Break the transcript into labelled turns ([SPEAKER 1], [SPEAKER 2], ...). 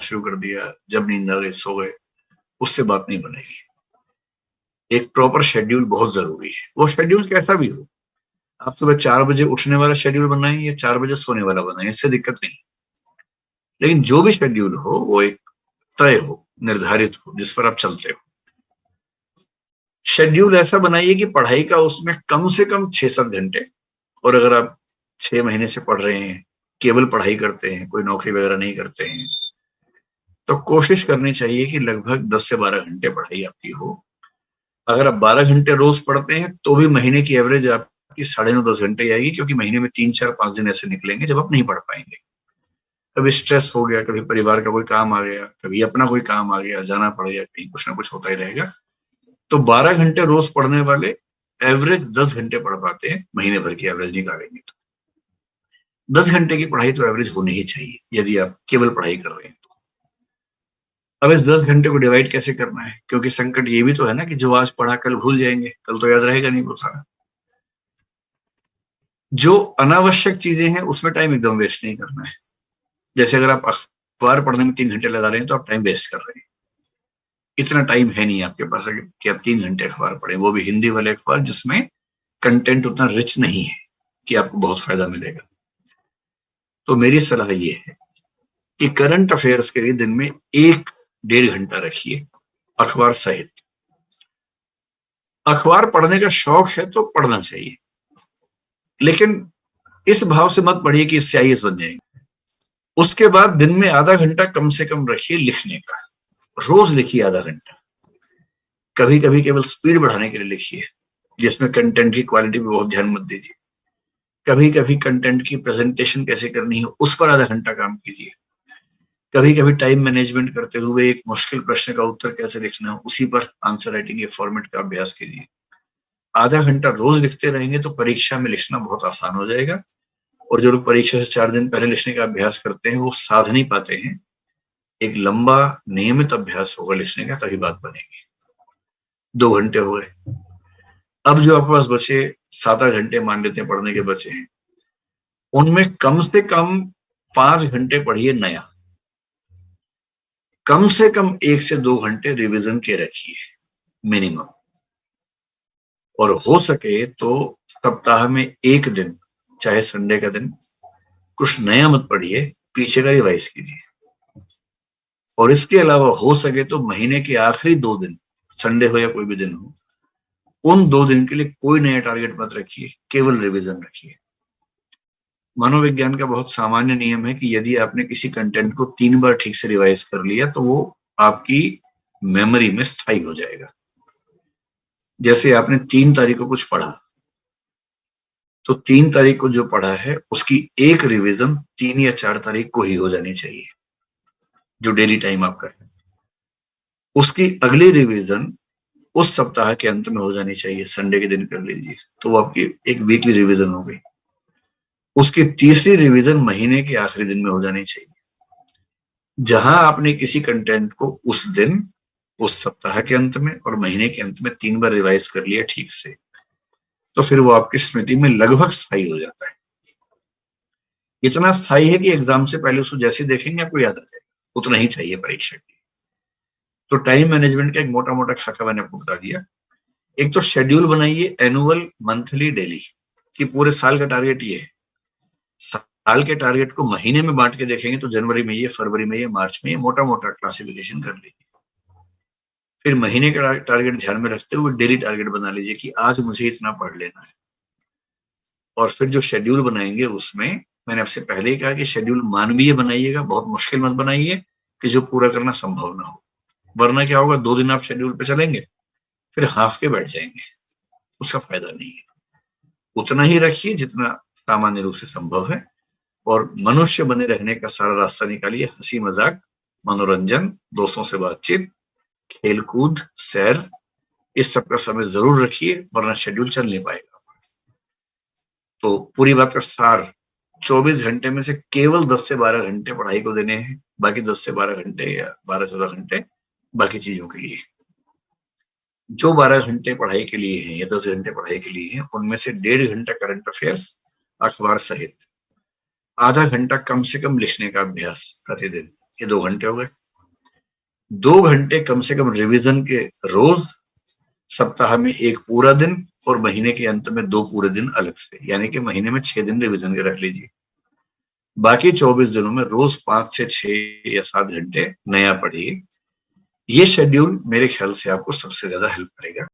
[SPEAKER 1] शुरू कर दिया, जब नींद आ गई सो गए, उससे बात नहीं बनेगी। एक प्रॉपर शेड्यूल बहुत जरूरी है। वो शेड्यूल कैसा भी हो, आप सुबह 4 बजे उठने वाला शेड्यूल बनाएं या 4 बजे सोने वाला बनाएं, इससे दिक्कत नहीं। लेकिन जो भी शेड्यूल हो वो एक तय हो, निर्धारित हो, जिस पर आप चलते हो। शेड्यूल ऐसा बनाइए कि पढ़ाई का उसमें कम से कम 6-7 घंटे, और अगर आप 6 महीने से पढ़ रहे हैं, केवल पढ़ाई करते हैं, कोई नौकरी वगैरह नहीं करते हैं, तो कोशिश करनी चाहिए कि लगभग 10 से 12 घंटे पढ़ाई आपकी हो। अगर आप 12 घंटे रोज पढ़ते हैं तो भी महीने की एवरेज आपकी 9.5-10 घंटे आएगी, क्योंकि महीने में 3-4-5 दिन ऐसे निकलेंगे जब आप नहीं पढ़ पाएंगे। कभी स्ट्रेस हो गया, कभी परिवार का कोई काम आ गया, कभी अपना कोई काम आ गया, जाना पड़ गया कहीं, कुछ ना कुछ होता ही रहेगा। तो 12 घंटे रोज पढ़ने वाले एवरेज 10 घंटे पढ़ पाते हैं, महीने भर की एवरेज निकालेंगे तो 10 घंटे की पढ़ाई तो एवरेज होनी ही चाहिए यदि आप केवल पढ़ाई कर रहे हैं तो। अब इस 10 घंटे को डिवाइड कैसे करना है, क्योंकि संकट ये भी तो है ना कि जो आज पढ़ा कल भूल जाएंगे, कल तो याद रहेगा नहीं वो सारा। जो अनावश्यक चीजें हैं उसमें टाइम एकदम वेस्ट नहीं करना है। जैसे अगर आप अखबार पढ़ने में 3 घंटे लगा रहे हैं तो आप टाइम वेस्ट कर रहे हैं। इतना टाइम है नहीं आपके पास कि आप 3 घंटे अखबार पढ़ें, वो भी हिंदी वाले अखबार जिसमें कंटेंट उतना रिच नहीं है कि आपको बहुत फायदा मिलेगा। तो मेरी सलाह ये है कि करंट अफेयर्स के लिए दिन में 1-1.5 घंटा रखिए, अखबार सहित। अखबार पढ़ने का शौक है तो पढ़ना चाहिए, लेकिन इस भाव से मत पढ़िए कि इससे आईएएस बन जाएंगे। उसके बाद दिन में आधा घंटा कम से कम रखिए लिखने का। रोज लिखिए आधा घंटा। कभी कभी केवल स्पीड बढ़ाने के लिए लिखिए, जिसमें कंटेंट की क्वालिटी पे बहुत ध्यान मत दीजिए। कभी कभी कंटेंट की प्रेजेंटेशन कैसे करनी है उस पर आधा घंटा काम कीजिए। कभी कभी टाइम मैनेजमेंट करते हुए एक मुश्किल प्रश्न का उत्तर कैसे लिखना है उसी पर आंसर राइटिंग के फॉर्मेट का अभ्यास कीजिए। आधा घंटा रोज लिखते रहेंगे तो परीक्षा में लिखना बहुत आसान हो जाएगा। और जो लोग परीक्षा से 4 दिन पहले लिखने का अभ्यास करते हैं वो साध नहीं पाते हैं। एक लंबा नियमित अभ्यास होगा लिखने का, तभी बात बनेगी। 2 घंटे हो गए। अब जो आपके पास बचे 7-8 घंटे मान लेते हैं पढ़ने के बचे हैं, उनमें कम से कम 5 घंटे पढ़िए नया। कम से कम 1 से 2 घंटे रिवीजन के रखिए मिनिमम। और हो सके तो सप्ताह में एक दिन, चाहे संडे का दिन, कुछ नया मत पढ़िए, पीछे का रिवाइज कीजिए। और इसके अलावा हो सके तो महीने के आखिरी 2 दिन, संडे हो या कोई भी दिन हो, उन 2 दिन के लिए कोई नया टारगेट मत रखिए, केवल रिवीजन रखिए। मनोविज्ञान का बहुत सामान्य नियम है कि यदि आपने किसी कंटेंट को 3 बार ठीक से रिवाइज कर लिया तो वो आपकी मेमोरी में स्थायी हो जाएगा। जैसे आपने 3 तारीख को कुछ पढ़ा, तो 3 तारीख को जो पढ़ा है उसकी एक रिवीजन 3 या 4 तारीख को ही हो जानी चाहिए, जो डेली टाइम आपका है। उसकी अगली रिवीजन उस सप्ताह के अंत में हो जानी चाहिए, संडे के दिन कर लीजिए, तो वो आपकी एक वीकली रिवीजन हो गई। उसकी तीसरी रिवीजन महीने के आखिरी दिन में हो जानी चाहिए। जहां आपने किसी कंटेंट को उस दिन, उस सप्ताह के अंत में और महीने के अंत में 3 बार रिवाइज कर लिया ठीक से, तो फिर वो आपकी स्मृति में लगभग स्थायी हो जाता है। इतना स्थायी है कि एग्जाम से पहले उसको जैसे देखेंगे आपको याद आ जाएगा। उतना ही चाहिए परीक्षा के लिए। तो टाइम मैनेजमेंट का एक मोटा मोटा खाका मैंने आपको बता दिया। एक तो शेड्यूल बनाइए, एनुअल, मंथली, डेली, कि पूरे साल का टारगेट ये है। साल के टारगेट को महीने में बांट के देखेंगे तो जनवरी में ये, फरवरी में ये, मार्च में ये, मोटा मोटा क्लासिफिकेशन कर लीजिए। फिर महीने का टारगेट ध्यान में रखते हुए डेली टारगेट बना लीजिए कि आज मुझे इतना पढ़ लेना है। और फिर जो शेड्यूल बनाएंगे उसमें मैंने आपसे पहले ही कहा कि शेड्यूल मानवीय बनाइएगा, बहुत मुश्किल मत बनाइए कि जो पूरा करना संभव ना हो। वरना क्या होगा, 2 दिन आप शेड्यूल पे चलेंगे फिर हाफ के बैठ जाएंगे, उसका फायदा नहीं है। उतना ही रखिए जितना सामान्य रूप से संभव है। और मनुष्य बने रहने का सारा रास्ता निकालिए, हंसी मजाक, मनोरंजन, दोस्तों से बातचीत, खेलकूद, सैर, इस सब का समय जरूर रखिए, वरना शेड्यूल चल नहीं पाएगा। तो पूरी बात का सार, 24 घंटे में से केवल 10 से 12 घंटे पढ़ाई को देने हैं, बाकी 10 से 12 घंटे या 12-14 घंटे बाकी चीजों के लिए। जो 12 घंटे पढ़ाई के लिए हैं या 10 घंटे पढ़ाई के लिए हैं, उनमें से 1.5 घंटा करंट अफेयर्स, अखबार सहित, आधा घंटा कम से कम लिखने का अभ्यास प्रतिदिन। ये 2 घंटे हो गए। 2 घंटे कम से कम रिवीजन के रोज, सप्ताह में 1 पूरा दिन और महीने के अंत में 2 पूरे दिन अलग से, यानी कि महीने में 6 दिन रिवीजन के रख लीजिए। बाकी 24 दिनों में रोज 5 से 6 या 7 घंटे नया पढ़िए। ये शेड्यूल मेरे ख्याल से आपको सबसे ज्यादा हेल्प करेगा।